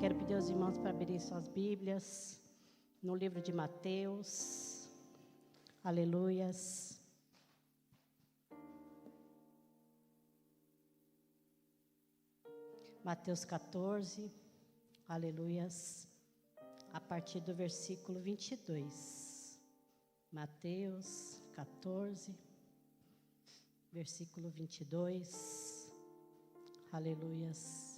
Quero pedir aos irmãos para abrirem suas Bíblias no livro de Mateus. Aleluias. Mateus 14. Aleluias. A partir do versículo 22. Mateus 14, versículo 22. Aleluias.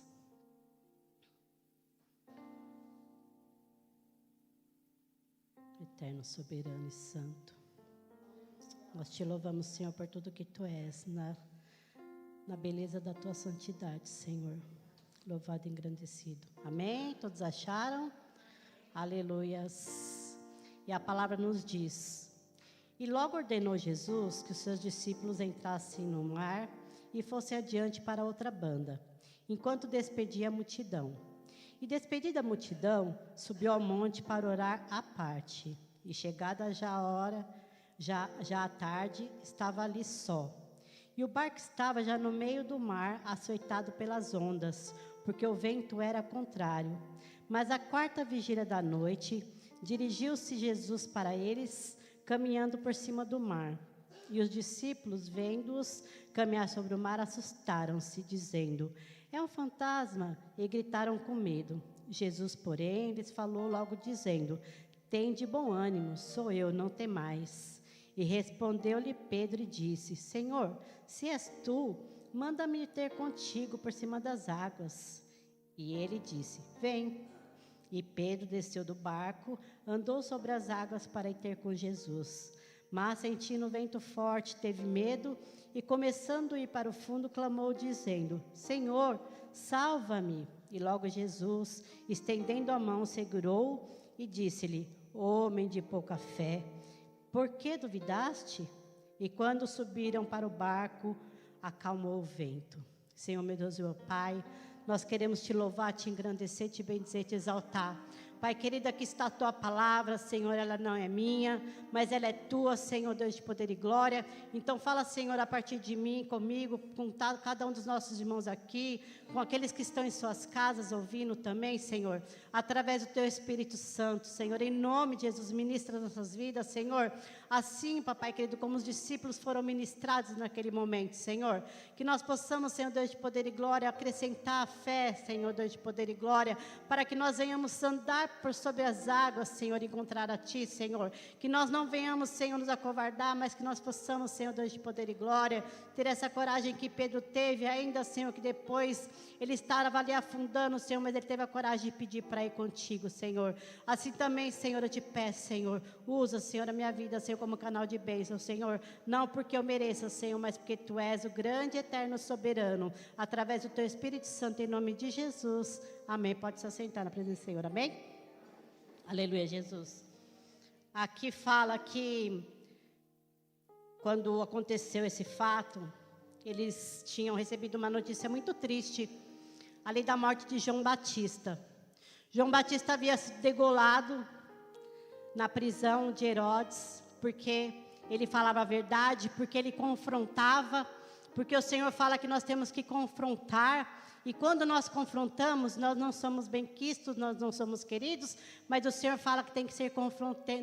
Eterno, soberano e santo, nós te louvamos, Senhor, por tudo que Tu és, na beleza da Tua santidade, Senhor. Louvado e engrandecido. Amém? Todos acharam? Aleluias. E a palavra nos diz: e logo ordenou Jesus que os seus discípulos entrassem no mar e fossem adiante para outra banda, enquanto despedia a multidão. E despedida a multidão, subiu ao monte para orar à parte. E chegada já a hora, já à tarde, estava ali só. E o barco estava já no meio do mar, açoitado pelas ondas, porque o vento era contrário. Mas à quarta vigília da noite, dirigiu-se Jesus para eles, caminhando por cima do mar. E os discípulos, vendo-os caminhar sobre o mar, assustaram-se, dizendo: é um fantasma, e gritaram com medo. Jesus, porém, lhes falou logo, dizendo: tende bom ânimo, sou eu, não temais. E respondeu-lhe Pedro e disse: Senhor, se és tu, manda-me ir ter contigo por cima das águas. E ele disse: vem. E Pedro desceu do barco, andou sobre as águas para ir ter com Jesus. Mas, sentindo o vento forte, teve medo e, começando a ir para o fundo, clamou, dizendo: Senhor, salva-me. E logo Jesus, estendendo a mão, segurou e disse-lhe: homem de pouca fé, por que duvidaste? E quando subiram para o barco, acalmou o vento. Senhor, meu Deus e meu Pai, nós queremos te louvar, te engrandecer, te bendizer, te exaltar. Pai querido, aqui está a tua palavra, Senhor, ela não é minha, mas ela é tua, Senhor, Deus de poder e glória. Então fala, Senhor, a partir de mim, comigo, com cada um dos nossos irmãos aqui, com aqueles que estão em suas casas ouvindo também, Senhor, através do teu Espírito Santo, Senhor, em nome de Jesus, ministra nossas vidas, Senhor, assim, papai querido, como os discípulos foram ministrados naquele momento, Senhor, que nós possamos, Senhor, Deus de poder e glória, acrescentar a fé, Senhor, Deus de poder e glória, para que nós venhamos andar por sobre as águas, Senhor, encontrar a Ti, Senhor, que nós não venhamos, Senhor, nos acovardar, mas que nós possamos, Senhor, Deus de poder e glória, ter essa coragem que Pedro teve, ainda, Senhor, que depois ele estava ali afundando, Senhor, mas ele teve a coragem de pedir para ir contigo, Senhor. Assim também, Senhor, eu te peço, Senhor, usa, Senhor, a minha vida, Senhor, como canal de bênção, Senhor, não porque eu mereça, Senhor, mas porque Tu és o grande, eterno, soberano, através do Teu Espírito Santo, em nome de Jesus, amém. Pode se assentar na presença do Senhor, amém? Aleluia, Jesus. Aqui fala que quando aconteceu esse fato, eles tinham recebido uma notícia muito triste, ali da morte de João Batista. João Batista havia sido degolado na prisão de Herodes, porque ele falava a verdade, porque ele confrontava, porque o Senhor fala que nós temos que confrontar. E quando nós confrontamos, nós não somos bem-quistos, nós não somos queridos, mas o Senhor fala que tem que ser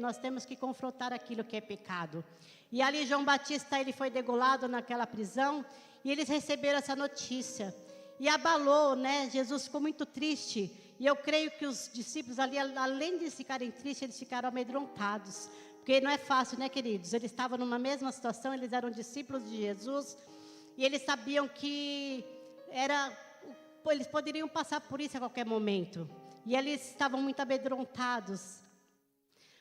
nós temos que confrontar aquilo que é pecado. E ali João Batista, ele foi degolado naquela prisão, e eles receberam essa notícia. E abalou, né? Jesus ficou muito triste. E eu creio que os discípulos ali, além de ficarem tristes, eles ficaram amedrontados. Porque não é fácil, né, queridos? Eles estavam numa mesma situação, eles eram discípulos de Jesus, e eles sabiam que eles poderiam passar por isso a qualquer momento. E eles estavam muito amedrontados.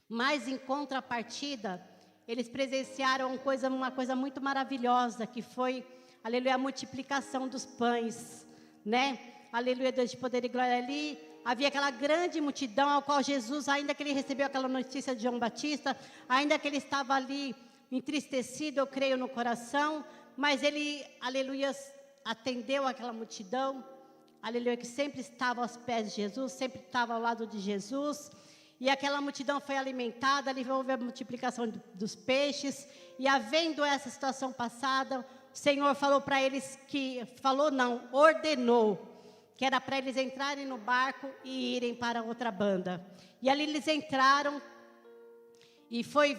Mas, em contrapartida, eles presenciaram uma coisa muito maravilhosa, que foi, aleluia, a multiplicação dos pães, né? Aleluia, Deus de poder e glória. Ali havia aquela grande multidão ao qual Jesus, ainda que ele recebeu aquela notícia de João Batista, ainda que ele estava ali entristecido, eu creio, no coração, mas ele, aleluia, atendeu aquela multidão, aleluia, que sempre estava aos pés de Jesus, sempre estava ao lado de Jesus, e aquela multidão foi alimentada, ali houve a multiplicação dos peixes, e havendo essa situação passada, o Senhor falou para eles ordenou que era para eles entrarem no barco e irem para outra banda. E ali eles entraram e foi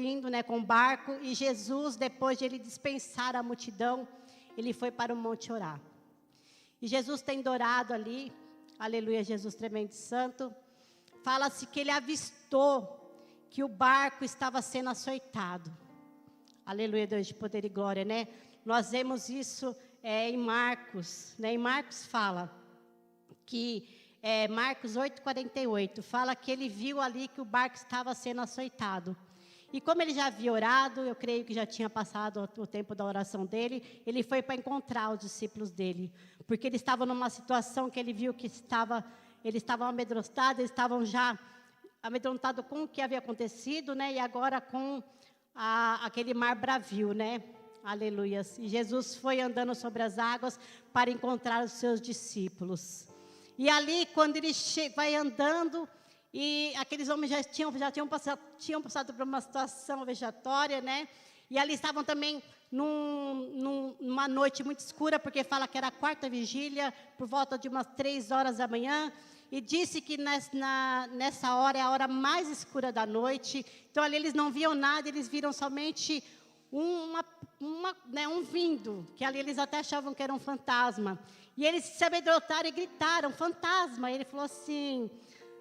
indo, né, com o barco. E Jesus, depois de ele dispensar a multidão, ele foi para o monte orar. E Jesus tendo orado ali, aleluia, Jesus tremendo e santo, fala-se que ele avistou que o barco estava sendo açoitado. Aleluia, Deus de poder e glória, né? Nós vemos isso em Marcos, né? Em Marcos fala que, Marcos 8:48, fala que ele viu ali que o barco estava sendo açoitado. E como ele já havia orado, eu creio que já tinha passado o tempo da oração dele, ele foi para encontrar os discípulos dele. Porque ele estava numa situação que ele viu que eles estavam amedrontados, eles estavam já amedrontados com o que havia acontecido, né? E agora com aquele mar bravio, né? Aleluia. E Jesus foi andando sobre as águas para encontrar os seus discípulos. E ali, quando ele vai andando, e aqueles homens já tinham passado por uma situação vexatória, né? E ali estavam também numa noite muito escura, porque fala que era a quarta vigília, por volta de umas 3 horas da manhã. E disse que nessa hora é a hora mais escura da noite. Então ali eles não viam nada, eles viram somente um vindo, que ali eles até achavam que era um fantasma. E eles se amedrontaram e gritaram, fantasma. E ele falou assim,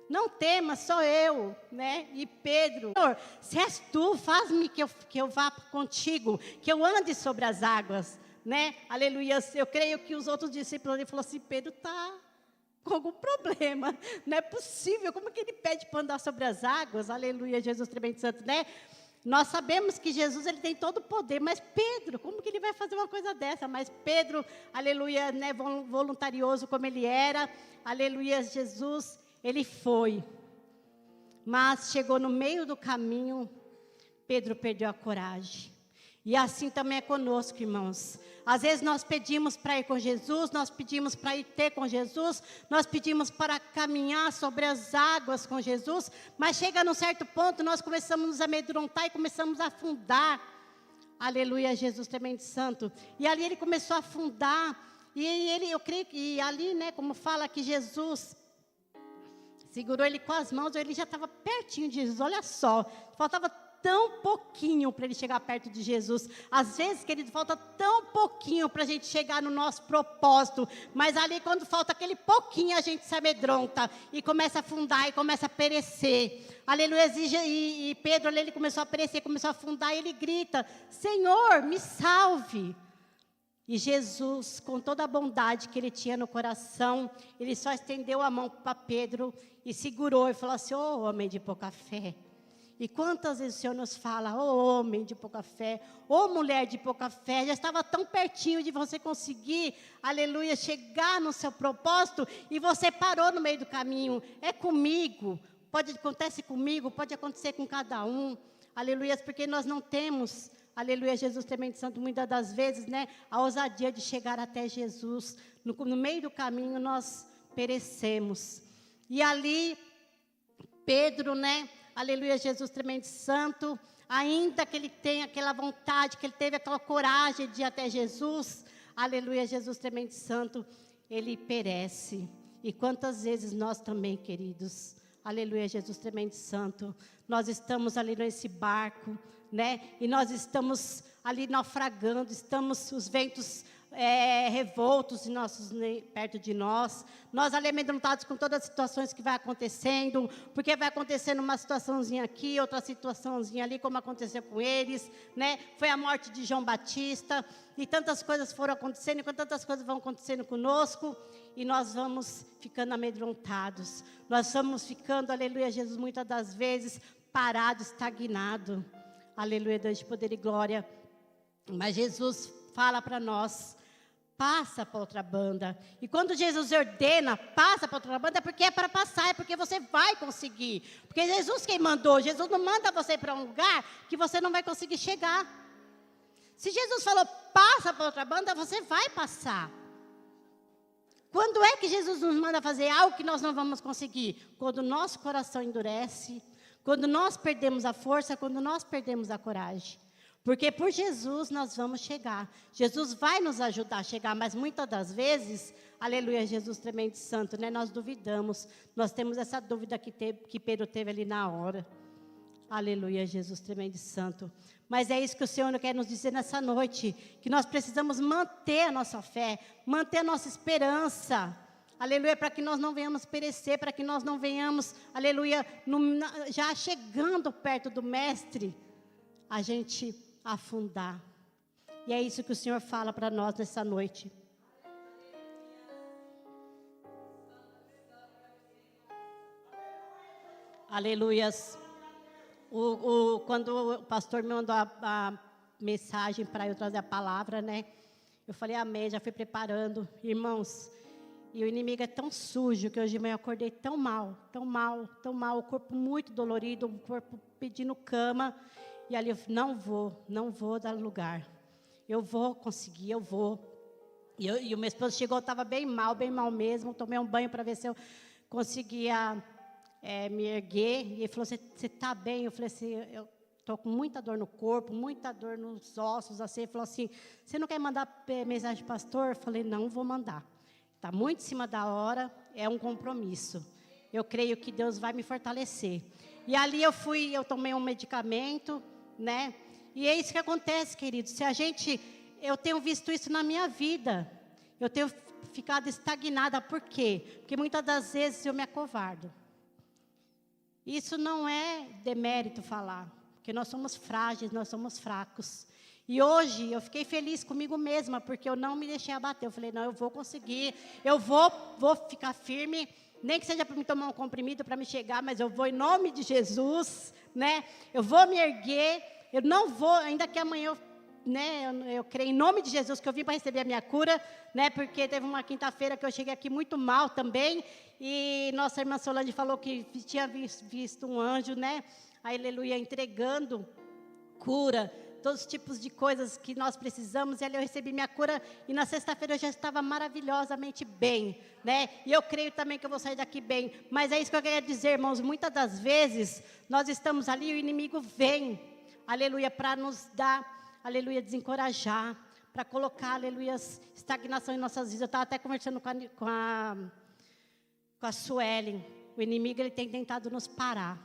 não temas, sou eu, né? E Pedro, Senhor, se és tu, faz-me que eu vá contigo, que eu ande sobre as águas, né? Aleluia. Eu creio que os outros discípulos ali falaram assim, Pedro está com algum problema, não é possível, como que ele pede para andar sobre as águas? Aleluia, Jesus tremendo santo, né? Nós sabemos que Jesus, ele tem todo o poder, mas Pedro, como que ele vai fazer uma coisa dessa? Mas Pedro, aleluia, né, voluntarioso como ele era, aleluia, Jesus, ele foi. Mas chegou no meio do caminho, Pedro perdeu a coragem. E assim também é conosco, irmãos. Às vezes nós pedimos para ir com Jesus, nós pedimos para ir ter com Jesus, nós pedimos para caminhar sobre as águas com Jesus, mas chega num certo ponto, nós começamos a nos amedrontar e começamos a afundar. Aleluia, Jesus tremendo santo. E ali ele começou a afundar, eu creio que ali, né, como fala que Jesus segurou ele com as mãos, ele já estava pertinho de Jesus, olha só, faltava tão pouquinho para ele chegar perto de Jesus. Às vezes, querido, falta tão pouquinho para a gente chegar no nosso propósito, mas ali quando falta aquele pouquinho, a gente se amedronta e começa a afundar e começa a perecer. Aleluia, e Pedro ali, ele começou a perecer, começou a afundar e ele grita, Senhor, me salve. E Jesus, com toda a bondade que ele tinha no coração, ele só estendeu a mão para Pedro e segurou e falou assim, ô homem de pouca fé. E quantas vezes o Senhor nos fala, ô homem de pouca fé, ô mulher de pouca fé, já estava tão pertinho de você conseguir, aleluia, chegar no seu propósito, e você parou no meio do caminho. É comigo, acontece comigo, pode acontecer com cada um, aleluia, porque nós não temos, aleluia, Jesus tremendo santo, muitas das vezes, né, a ousadia de chegar até Jesus, no meio do caminho nós perecemos. E ali, Pedro, né, aleluia, Jesus tremendo santo, ainda que ele tenha aquela vontade, que ele teve aquela coragem de ir até Jesus, aleluia, Jesus tremendo santo, ele perece. E quantas vezes nós também, queridos, aleluia, Jesus tremendo santo, nós estamos ali nesse barco, né, e nós estamos ali naufragando, os ventos revoltos perto de nós ali amedrontados com todas as situações que vai acontecendo, porque vai acontecendo uma situaçãozinha aqui, outra situaçãozinha ali, como aconteceu com eles, né? Foi a morte de João Batista, e tantas coisas foram acontecendo, e tantas coisas vão acontecendo conosco, e nós vamos ficando amedrontados, nós vamos ficando, aleluia, Jesus, muitas das vezes, parado, estagnado, aleluia, Deus de poder e glória, mas Jesus fala para nós, passa para outra banda. E quando Jesus ordena, passa para outra banda, é porque é para passar, é porque você vai conseguir. Porque Jesus quem mandou, Jesus não manda você para um lugar que você não vai conseguir chegar. Se Jesus falou, passa para outra banda, você vai passar. Quando é que Jesus nos manda fazer algo que nós não vamos conseguir? Quando o nosso coração endurece, quando nós perdemos a força, quando nós perdemos a coragem. Porque por Jesus nós vamos chegar. Jesus vai nos ajudar a chegar, mas muitas das vezes, aleluia, Jesus tremendo e santo, né? Nós duvidamos. Nós temos essa dúvida que Pedro teve ali na hora. Aleluia, Jesus tremendo e santo. Mas é isso que o Senhor quer nos dizer nessa noite, que nós precisamos manter a nossa fé, manter a nossa esperança. Aleluia, para que nós não venhamos perecer, para que nós não venhamos, aleluia, já chegando perto do Mestre, a gente afundar. E é isso que o Senhor fala para nós nessa noite. Aleluias. Quando o pastor me mandou a mensagem para eu trazer a palavra, né? Eu falei, amém, já fui preparando. Irmãos, e o inimigo é tão sujo que hoje de manhã eu acordei tão mal, o corpo muito dolorido, o corpo pedindo cama. E ali eu falei, não vou dar lugar. Eu vou conseguir, eu vou. E o meu esposo chegou, estava bem mal mesmo. Tomei um banho para ver se eu conseguia me erguer. E ele falou, você está bem? Eu falei assim, eu estou com muita dor no corpo, muita dor nos ossos. Assim. Ele falou assim, você não quer mandar mensagem para o pastor? Eu falei, não vou mandar. Está muito em cima da hora, é um compromisso. Eu creio que Deus vai me fortalecer. E ali eu tomei um medicamento, né? E é isso que acontece, queridos. Eu tenho visto isso na minha vida. Eu tenho ficado estagnada. Por quê? Porque muitas das vezes eu me acovardo. Isso não é demérito falar, porque nós somos frágeis, nós somos fracos. E hoje eu fiquei feliz comigo mesma, porque eu não me deixei abater. Eu falei, não, eu vou conseguir, eu vou ficar firme, nem que seja para me tomar um comprimido para me chegar, mas eu vou em nome de Jesus, né? Eu vou me erguer, eu não vou, ainda que amanhã eu creio em nome de Jesus que eu vim para receber a minha cura, né? Porque teve uma quinta-feira que eu cheguei aqui muito mal também, e nossa irmã Solange falou que tinha visto um anjo, né? Aleluia, entregando cura, todos os tipos de coisas que nós precisamos, e ali eu recebi minha cura, e na sexta-feira eu já estava maravilhosamente bem, né? E eu creio também que eu vou sair daqui bem, mas é isso que eu queria dizer, irmãos, muitas das vezes, nós estamos ali e o inimigo vem, aleluia, para nos dar, aleluia, desencorajar, para colocar, aleluia, estagnação em nossas vidas. Eu estava até conversando com a Suelen, o inimigo ele tem tentado nos parar,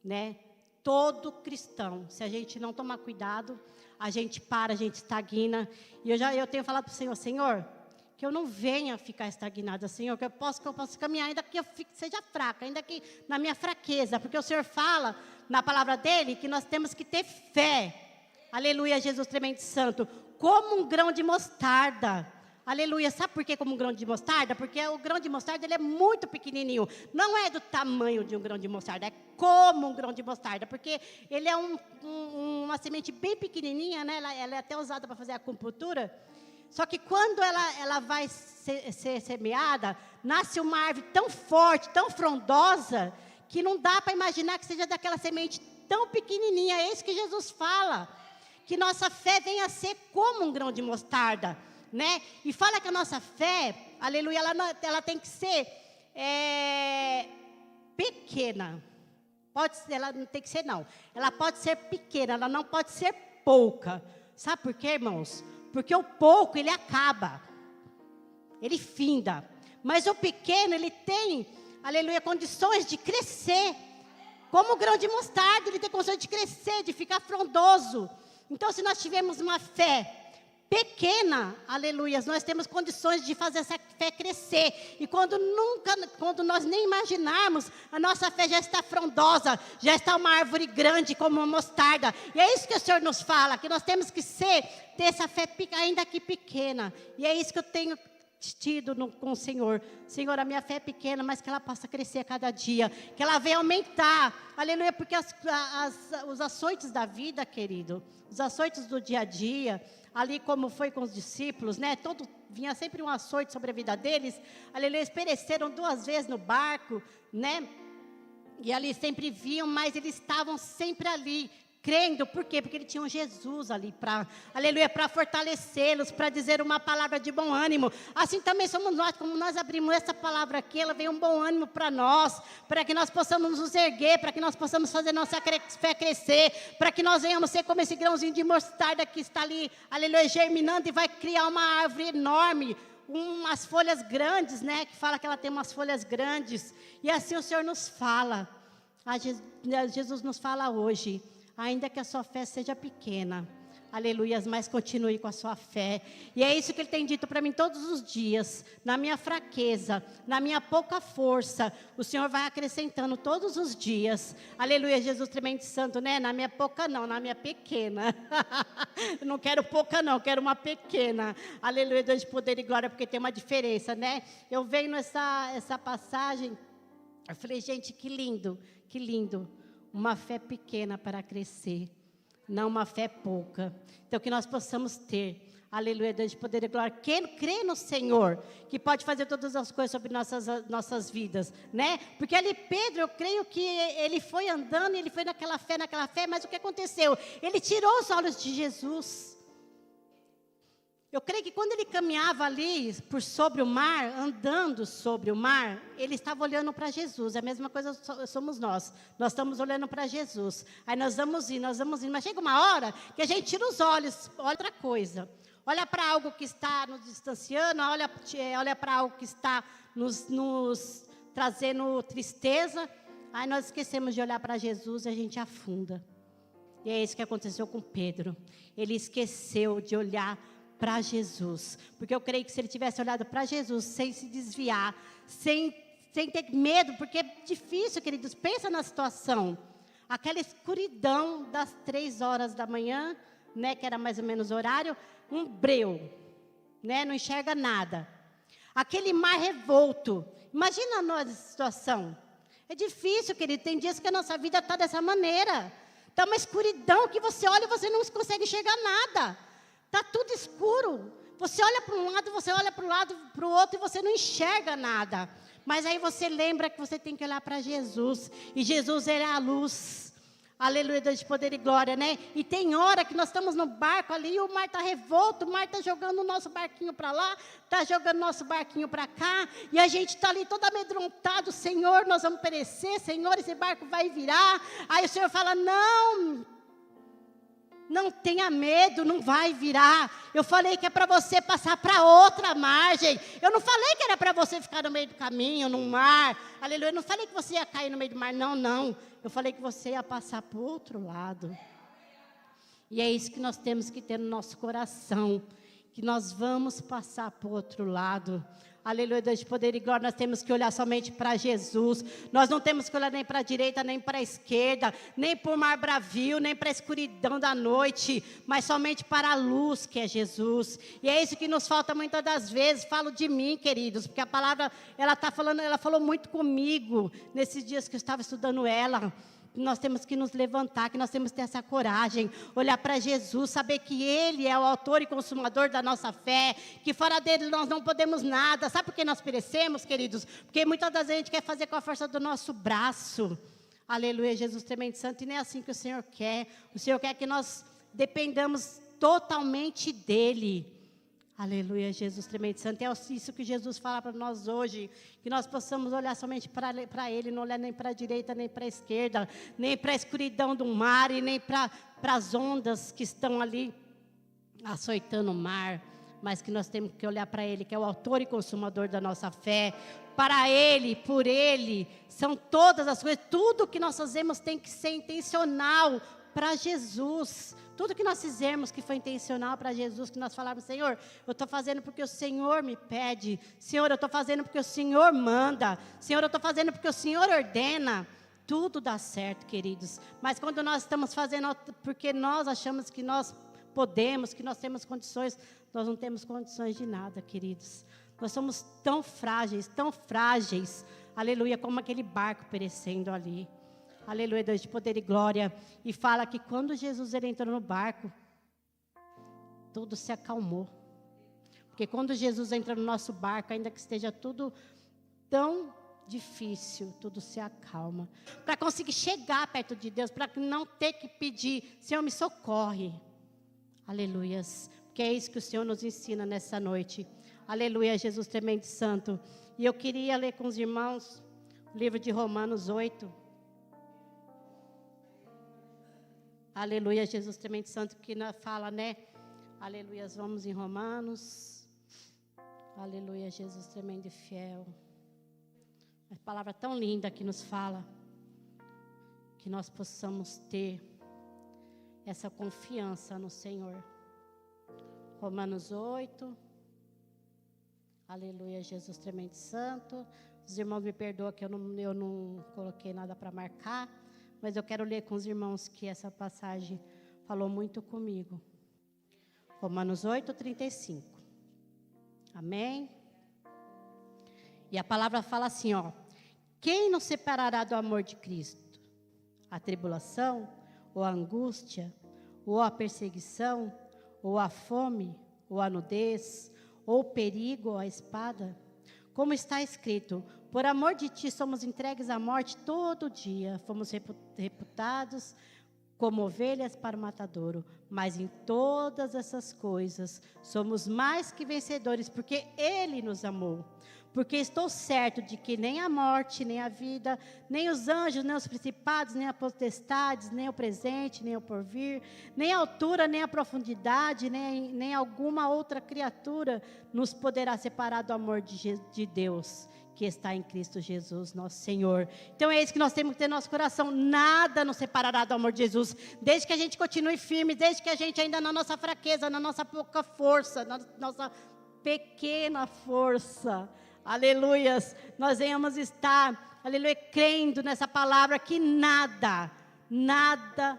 né? Todo cristão, se a gente não tomar cuidado, a gente para, a gente estagna. E eu tenho falado para o Senhor, Senhor, que eu não venha ficar estagnada, Senhor, que eu possa caminhar, ainda que eu seja fraca, ainda que na minha fraqueza, porque o Senhor fala na palavra dele que nós temos que ter fé. Aleluia, Jesus tremendo santo, como um grão de mostarda. Aleluia, sabe por que como um grão de mostarda? Porque o grão de mostarda ele é muito pequenininho, não é do tamanho de um grão de mostarda, é como um grão de mostarda, porque ele é uma semente bem pequenininha, né? Ela é até usada para fazer a acupuntura, só que quando ela vai ser semeada, nasce uma árvore tão forte, tão frondosa, que não dá para imaginar que seja daquela semente tão pequenininha. É isso que Jesus fala, que nossa fé venha a ser como um grão de mostarda, né? E fala que a nossa fé, aleluia, ela tem que ser pequena. Ela não tem que ser, não. Ela pode ser pequena, ela não pode ser pouca. Sabe por quê, irmãos? Porque o pouco, ele acaba. Ele finda. Mas o pequeno, ele tem, aleluia, condições de crescer. Como o grão de mostarda, ele tem condições de crescer, de ficar frondoso. Então, se nós tivermos uma fé pequena, aleluia, nós temos condições de fazer essa fé crescer. E quando nós nem imaginarmos, a nossa fé já está frondosa, já está uma árvore grande como uma mostarda. E é isso que o Senhor nos fala, que nós temos que ter essa fé ainda que pequena. E é isso que eu tenho tido com o Senhor. Senhor, a minha fé é pequena, mas que ela possa crescer a cada dia, que ela venha aumentar, aleluia, porque os açoites da vida, querido, os açoites do dia a dia, ali como foi com os discípulos, né, vinha sempre um açoite sobre a vida deles, aleluia, eles pereceram 2 vezes no barco, né, e ali sempre vinham, mas eles estavam sempre ali, crendo, por quê? Porque ele tinha um Jesus ali aleluia, para fortalecê-los, para dizer uma palavra de bom ânimo. Assim também somos nós, como nós abrimos essa palavra aqui, ela vem um bom ânimo para nós, para que nós possamos nos erguer, para que nós possamos fazer nossa fé crescer, para que nós venhamos ser como esse grãozinho de mostarda que está ali, aleluia, germinando e vai criar uma árvore enorme, umas folhas grandes, né, que fala que ela tem umas folhas grandes, e assim o Senhor nos fala, Jesus nos fala hoje, ainda que a sua fé seja pequena, aleluia, mas continue com a sua fé, e é isso que Ele tem dito para mim todos os dias, na minha fraqueza, na minha pouca força, o Senhor vai acrescentando todos os dias, aleluia, Jesus tremendo santo, né, na minha pouca não, na minha pequena, não quero pouca não, quero uma pequena, aleluia, Deus de poder e glória, porque tem uma diferença, né, eu venho essa passagem, eu falei, gente, que lindo, uma fé pequena para crescer, não uma fé pouca. Então, que nós possamos ter, aleluia, Deus de poder e glória, quem crê no Senhor, que pode fazer todas as coisas sobre nossas vidas, né? Porque ali Pedro, eu creio que ele foi andando, ele foi naquela fé, mas o que aconteceu? Ele tirou os olhos de Jesus. Eu creio que quando ele caminhava ali por sobre o mar, andando sobre o mar, ele estava olhando para Jesus. É a mesma coisa somos nós. Nós estamos olhando para Jesus. Aí nós vamos indo. Mas chega uma hora que a gente tira os olhos, olha outra coisa. Olha para algo que está nos distanciando, olha para algo que está nos trazendo tristeza. Aí nós esquecemos de olhar para Jesus e a gente afunda. E é isso que aconteceu com Pedro. Ele esqueceu de olhar para Jesus, porque eu creio que se ele tivesse olhado para Jesus, sem se desviar, sem ter medo, porque é difícil, queridos, pensa na situação, aquela escuridão das 3 horas da manhã, né, que era mais ou menos o horário, um breu, né, não enxerga nada, aquele mar revolto, imagina nós essa situação, é difícil, querido, tem dias que a nossa vida está dessa maneira, está uma escuridão que você olha e você não consegue enxergar nada, está tudo escuro, você olha para um lado, você olha para o outro e você não enxerga nada, mas aí você lembra que você tem que olhar para Jesus, e Jesus é a luz, aleluia, Deus de poder e glória, né, e tem hora que nós estamos no barco ali, e o mar está revolto, o mar está jogando o nosso barquinho para lá, está jogando o nosso barquinho para cá, e a gente está ali todo amedrontado, Senhor, nós vamos perecer, Senhor, esse barco vai virar, aí o Senhor fala, não tenha medo, não vai virar. Eu falei que é para você passar para outra margem. Eu não falei que era para você ficar no meio do caminho, no mar. Aleluia. Eu não falei que você ia cair no meio do mar. Não. Eu falei que você ia passar para o outro lado. E é isso que nós temos que ter no nosso coração. Que nós vamos passar para o outro lado. Aleluia, Deus de poder e glória, nós temos que olhar somente para Jesus, nós não temos que olhar nem para a direita, nem para a esquerda, nem para o mar bravio, nem para a escuridão da noite, mas somente para a luz que é Jesus, e é isso que nos falta muitas das vezes, falo de mim, queridos, porque a palavra, ela falou muito comigo, nesses dias que eu estava estudando ela, nós temos que nos levantar, que nós temos que ter essa coragem, olhar para Jesus, saber que Ele é o autor e consumador da nossa fé, que fora dele nós não podemos nada. Sabe por que nós perecemos, queridos? Porque muitas das vezes a gente quer fazer com a força do nosso braço. Aleluia, Jesus tremendo santo, e não é assim que o Senhor quer. O Senhor quer que nós dependamos totalmente dEle. Aleluia, Jesus tremendo santo. É isso que Jesus fala para nós hoje, que nós possamos olhar somente para Ele, não olhar nem para a direita, nem para a esquerda, nem para a escuridão do mar, e nem para as ondas que estão ali açoitando o mar, mas que nós temos que olhar para Ele, que é o autor e consumador da nossa fé. Para Ele, por Ele, são todas as coisas, tudo que nós fazemos tem que ser intencional para Jesus. Tudo que nós fizermos que foi intencional para Jesus, que nós falarmos, Senhor, eu estou fazendo porque o Senhor me pede, Senhor, eu estou fazendo porque o Senhor manda, Senhor, eu estou fazendo porque o Senhor ordena, tudo dá certo, queridos. Mas quando nós estamos fazendo porque nós achamos que nós podemos, que nós temos condições, nós não temos condições de nada, queridos. Nós somos tão frágeis, aleluia, como aquele barco perecendo ali. Aleluia, Deus de poder e glória. E fala que quando Jesus ele entrou no barco, tudo se acalmou. Porque quando Jesus entra no nosso barco, ainda que esteja tudo tão difícil, tudo se acalma. Para conseguir chegar perto de Deus, para não ter que pedir, Senhor, me socorre. Aleluias. Porque é isso que o Senhor nos ensina nessa noite. Aleluia, Jesus tremendo e santo. E eu queria ler com os irmãos o livro de Romanos 8. Aleluia, Jesus tremendo e santo, que fala, né? Aleluia, vamos em Romanos. Aleluia, Jesus tremendo e fiel. Uma palavra tão linda que nos fala que nós possamos ter essa confiança no Senhor. Romanos 8. Aleluia, Jesus tremendo e santo. Os irmãos me perdoam que eu não coloquei nada para marcar, mas eu quero ler com os irmãos que essa passagem falou muito comigo. Romanos 8, 35. Amém? E a palavra fala assim, ó. Quem nos separará do amor de Cristo? A tribulação, ou a angústia, ou a perseguição, ou a fome, ou a nudez, ou o perigo, ou a espada? Como está escrito, por amor de ti somos entregues à morte todo dia, fomos reputados como ovelhas para o matadouro, mas em todas essas coisas somos mais que vencedores, porque Ele nos amou. Porque estou certo de que nem a morte, nem a vida, nem os anjos, nem os principados, nem as potestades, nem o presente, nem o porvir, nem a altura, nem a profundidade, nem alguma outra criatura nos poderá separar do amor de Deus, que está em Cristo Jesus, nosso Senhor. Então é isso que nós temos que ter no nosso coração. Nada nos separará do amor de Jesus, desde que a gente continue firme, desde que a gente ainda na nossa fraqueza, na nossa pouca força, na nossa pequena força, aleluias, nós venhamos estar, aleluia, crendo nessa palavra que nada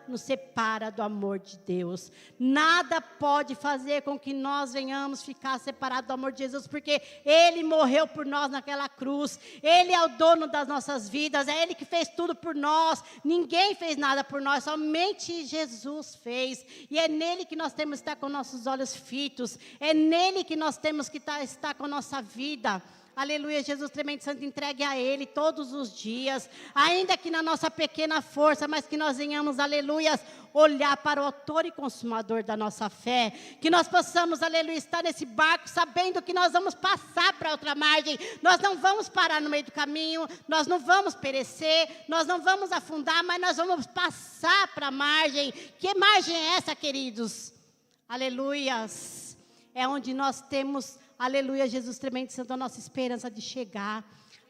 nos separa do amor de Deus. Nada pode fazer com que nós venhamos ficar separados do amor de Jesus, porque Ele morreu por nós naquela cruz. Ele é o dono das nossas vidas, é Ele que fez tudo por nós. Ninguém fez nada por nós, somente Jesus fez. E é nele que nós temos que estar com nossos olhos fitos, é nele que nós temos que estar com a nossa vida. Aleluia, Jesus tremendo santo, entregue a Ele todos os dias, ainda que na nossa pequena força, mas que nós venhamos, aleluia, olhar para o autor e consumador da nossa fé, que nós possamos, aleluia, estar nesse barco, sabendo que nós vamos passar para outra margem, nós não vamos parar no meio do caminho, nós não vamos perecer, nós não vamos afundar, mas nós vamos passar para a margem. Que margem é essa, queridos? Aleluias, é onde nós temos, aleluia, Jesus tremendo santo, a nossa esperança de chegar,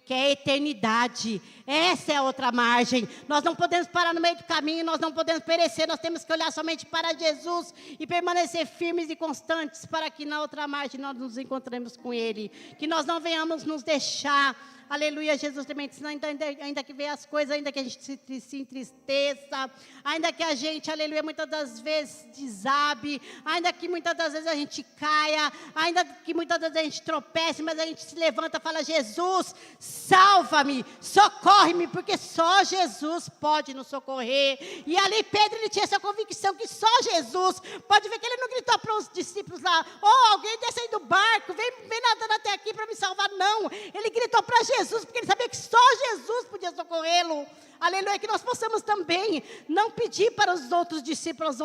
que é a eternidade. Essa é a outra margem. Nós não podemos parar no meio do caminho, nós não podemos perecer, nós temos que olhar somente para Jesus e permanecer firmes e constantes, para que na outra margem nós nos encontremos com Ele, que nós não venhamos nos deixar, aleluia, Jesus tremendo, ainda que venha as coisas, ainda que a gente se entristeça, ainda que a gente, aleluia, muitas das vezes desabe, ainda que muitas das vezes a gente caia, ainda que muitas das vezes a gente tropece, mas a gente se levanta e fala: Jesus, salva-me, socorre-me, porque só Jesus pode nos socorrer. E ali Pedro, ele tinha essa convicção que só Jesus, pode ver que ele não gritou para os discípulos lá: oh, alguém desce aí do barco, vem nadando até aqui para me salvar, não. Ele gritou para Jesus, porque ele sabia que só Jesus podia socorrê-lo. Aleluia, que nós possamos também não pedir para os outros discípulos,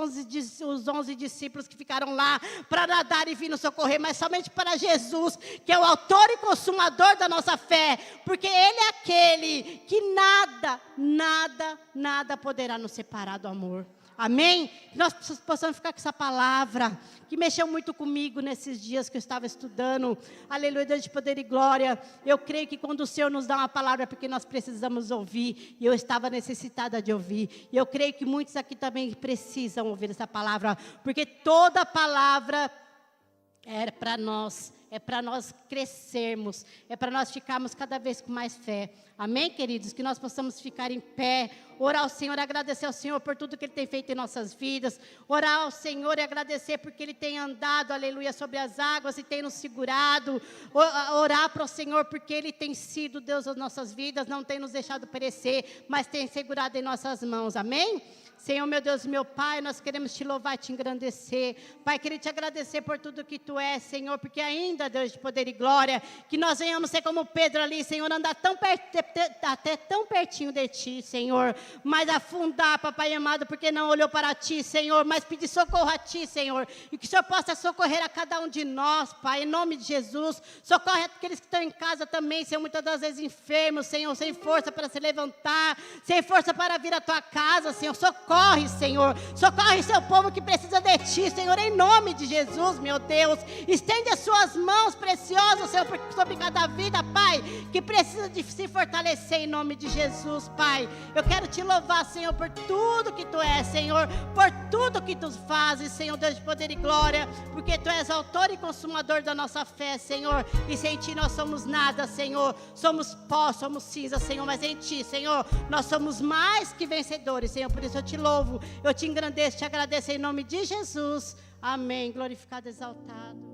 os 11 discípulos que ficaram lá para nadar e vir nos socorrer, mas somente para Jesus, que é o autor e consumador da nossa fé, porque Ele é aquele que nada poderá nos separar do amor. Amém? Que nós possamos ficar com essa palavra, que mexeu muito comigo nesses dias que eu estava estudando. Aleluia, Deus de poder e glória. Eu creio que quando o Senhor nos dá uma palavra, é porque nós precisamos ouvir, e eu estava necessitada de ouvir. E eu creio que muitos aqui também precisam ouvir essa palavra, porque toda palavra é para nós crescermos, é para nós ficarmos cada vez com mais fé. Amém, queridos? Que nós possamos ficar em pé, orar ao Senhor, agradecer ao Senhor por tudo que Ele tem feito em nossas vidas, orar ao Senhor e agradecer porque Ele tem andado, aleluia, sobre as águas e tem nos segurado, orar para o Senhor porque Ele tem sido Deus das nossas vidas, não tem nos deixado perecer, mas tem segurado em nossas mãos. Amém? Senhor, meu Deus, meu Pai, nós queremos te louvar e te engrandecer. Pai, queria te agradecer por tudo que tu és, Senhor, porque ainda, Deus de poder e glória, que nós venhamos ser como Pedro ali, Senhor, andar até tão pertinho de ti, Senhor, mas afundar, papai amado, porque não olhou para ti, Senhor, mas pedir socorro a ti, Senhor, e que o Senhor possa socorrer a cada um de nós, Pai, em nome de Jesus. Socorre aqueles que estão em casa também, Senhor, muitas das vezes enfermos, Senhor, sem força para se levantar, sem força para vir à tua casa, Senhor. Socorre, Senhor, socorre seu povo que precisa de ti, Senhor, em nome de Jesus, meu Deus. Estende as suas mãos preciosas, Senhor, sobre cada vida, Pai, que precisa de se fortalecer em nome de Jesus, Pai. Eu quero te louvar, Senhor, por tudo que tu és, Senhor, por tudo que tu fazes, Senhor, Deus de poder e glória, porque tu és autor e consumador da nossa fé, Senhor, e sem ti nós somos nada, Senhor. Somos pó, somos cinza, Senhor, mas em ti, Senhor, nós somos mais que vencedores, Senhor. Por isso eu te louvo, eu te engrandeço, te agradeço em nome de Jesus. Amém. Glorificado, exaltado.